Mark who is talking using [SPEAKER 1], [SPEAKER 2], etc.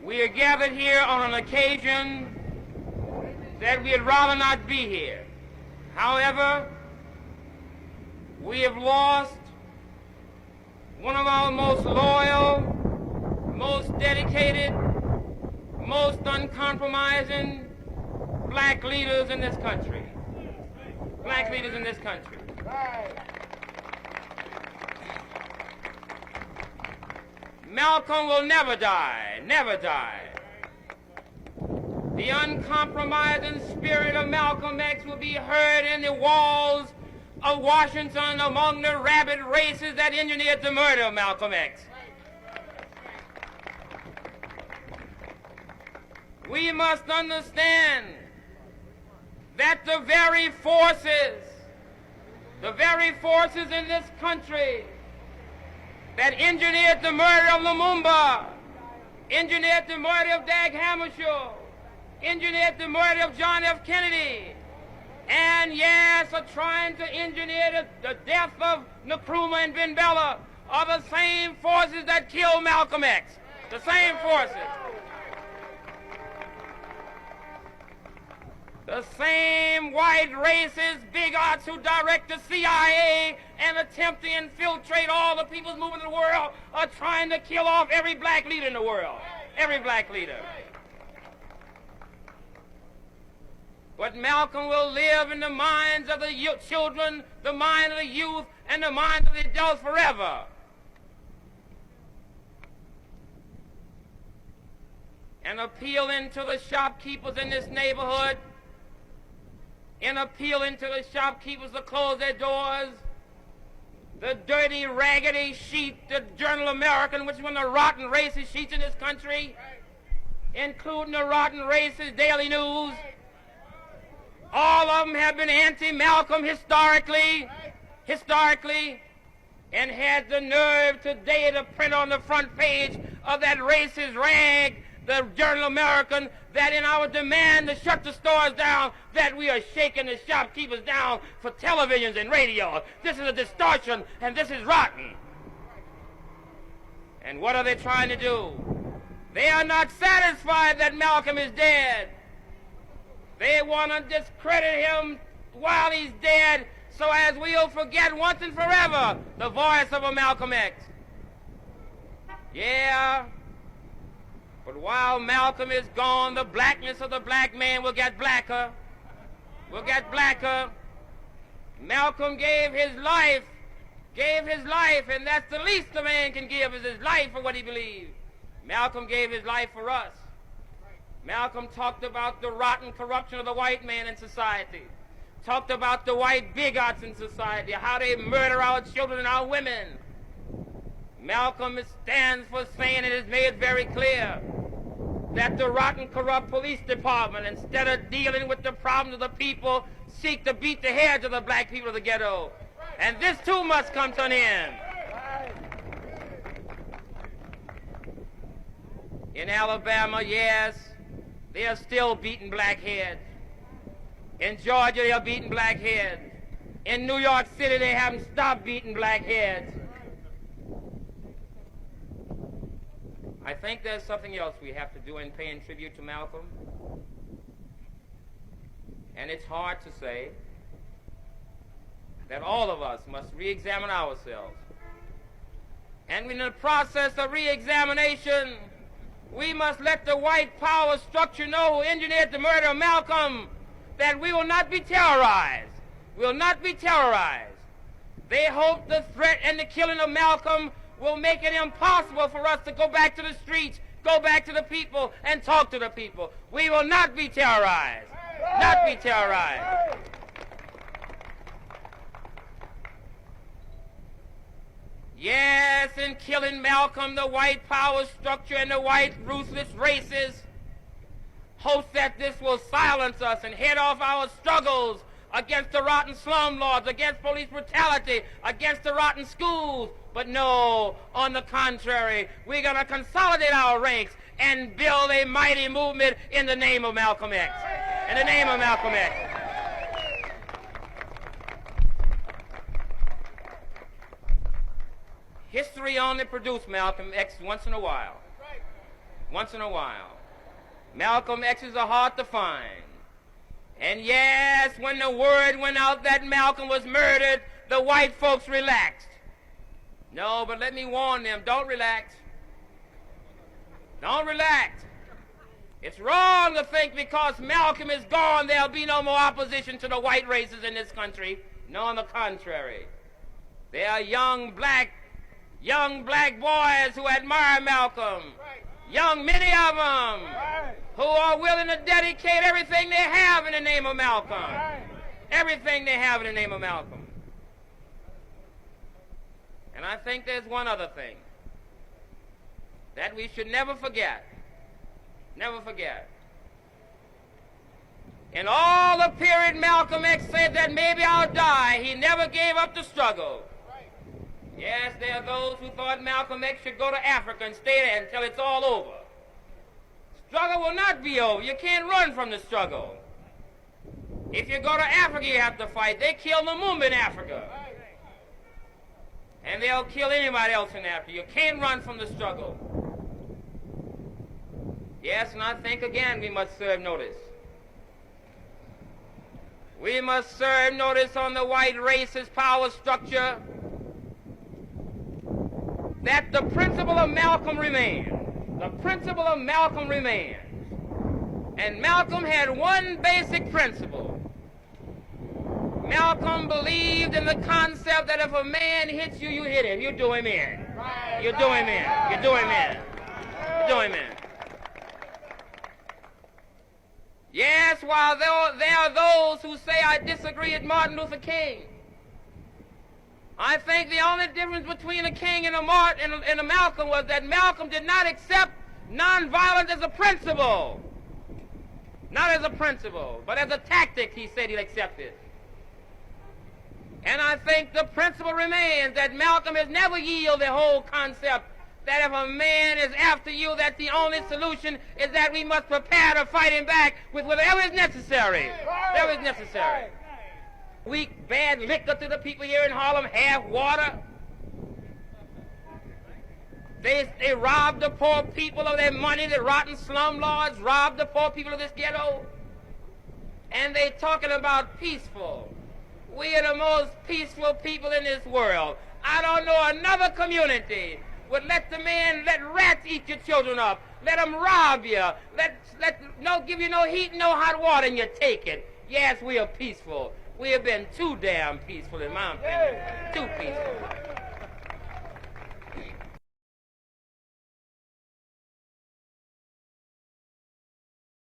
[SPEAKER 1] We are gathered here on an occasion that we'd rather not be here. However, we have lost one of our most loyal, most dedicated, most uncompromising black leaders in this country. Black leaders in this country. Malcolm will never die, never die. The uncompromising spirit of Malcolm X will be heard in the walls of Washington among the rabid races that engineered the murder of Malcolm X. We must understand that the very forces in this country that engineered the murder of Lumumba, engineered the murder of Dag Hammarskjöld, engineered the murder of John F. Kennedy, and yes, are trying to engineer the death of Nkrumah and Ben Bella, are the same forces that killed Malcolm X. The same forces. The same white racist bigots who direct the CIA and attempt to infiltrate all the people's movement in the world are trying to kill off every black leader in the world. Every black leader. But Malcolm will live in the minds of the children, the mind of the youth, and the mind of the adults forever. And appealing to the shopkeepers in this neighborhood, in appealing to the shopkeepers to close their doors, the dirty, raggedy sheet, the Journal American, which is one of the rotten, racist sheets in this country, including the rotten, racist Daily News. All of them have been anti-Malcolm historically, and had the nerve today to print on the front page of that racist rag, the Journal American, that in our demand to shut the stores down, that we are shaking the shopkeepers down for televisions and radio. This is a distortion, and this is rotten. And what are they trying to do? They are not satisfied that Malcolm is dead. They want to discredit him while he's dead, so as we'll forget once and forever the voice of a Malcolm X. Yeah. But while Malcolm is gone, the blackness of the black man will get blacker. Malcolm gave his life, and that's the least a man can give is his life for what he believed. Malcolm gave his life for us. Malcolm talked about the rotten corruption of the white man in society, talked about the white bigots in society, how they murder our children and our women. Malcolm stands for saying, it is made very clear, that the rotten, corrupt police department, instead of dealing with the problems of the people, seek to beat the heads of the black people of the ghetto. And this too must come to an end. In Alabama, yes, they are still beating black heads. In Georgia, they are beating black heads. In New York City, they haven't stopped beating black heads. I think there's something else we have to do in paying tribute to Malcolm. And it's hard to say that all of us must re-examine ourselves. And in the process of re-examination, we must let the white power structure know who engineered the murder of Malcolm that we will not be terrorized. We will not be terrorized. They hope the threat and the killing of Malcolm will make it impossible for us to go back to the streets, go back to the people, and talk to the people. We will not be terrorized. Not be terrorized. Yes, in killing Malcolm, the white power structure and the white ruthless races hopes that this will silence us and head off our struggles against the rotten slumlords, against police brutality, against the rotten schools. But no, on the contrary, we're going to consolidate our ranks and build a mighty movement in the name of Malcolm X. In the name of Malcolm X. History only produced Malcolm X once in a while. once in a while. Malcolm X's are hard to find. And yes, when the word went out that Malcolm was murdered, the white folks relaxed. No, but let me warn them, don't relax. Don't relax. It's wrong to think because Malcolm is gone, there'll be no more opposition to the white races in this country. No, on the contrary. There are young black boys who admire Malcolm. Many of them, who are willing to dedicate everything they have in the name of Malcolm. Everything they have in the name of Malcolm. And I think there's one other thing that we should never forget. Never forget. In all the period Malcolm X said that maybe I'll die, he never gave up the struggle. Yes, there are those who thought Malcolm X should go to Africa and stay there until it's all over. Struggle will not be over. You can't run from the struggle. If you go to Africa, you have to fight. They killed Lumumba in Africa. And they'll kill anybody else in Africa. You can't run from the struggle. Yes, and I think again we must serve notice. We must serve notice on the white racist power structure that the principle of Malcolm remains. The principle of Malcolm remains. And Malcolm had one basic principle. Malcolm believed in the concept that if a man hits you, you hit him. You do him in. You do him in. You do him in. You do him in. Yes, while there are those who say I disagree with Martin Luther King. I think the only difference between a King and a Malcolm was that Malcolm did not accept nonviolence as a principle. Not as a principle, but as a tactic, he said he'd accept it. And I think the principle remains that Malcolm has never yielded the whole concept that if a man is after you, that the only solution is that we must prepare to fight him back with whatever is necessary. Whatever is necessary. Weak, bad liquor to the people here in Harlem, half water. They robbed the poor people of their money. The rotten slumlords robbed the poor people of this ghetto. And they talking about peaceful. We are the most peaceful people in this world. I don't know another community would let rats eat your children up, let them rob you, give you no heat, no hot water, and you take it. Yes, we are peaceful. We have been too damn peaceful in my opinion. Too peaceful.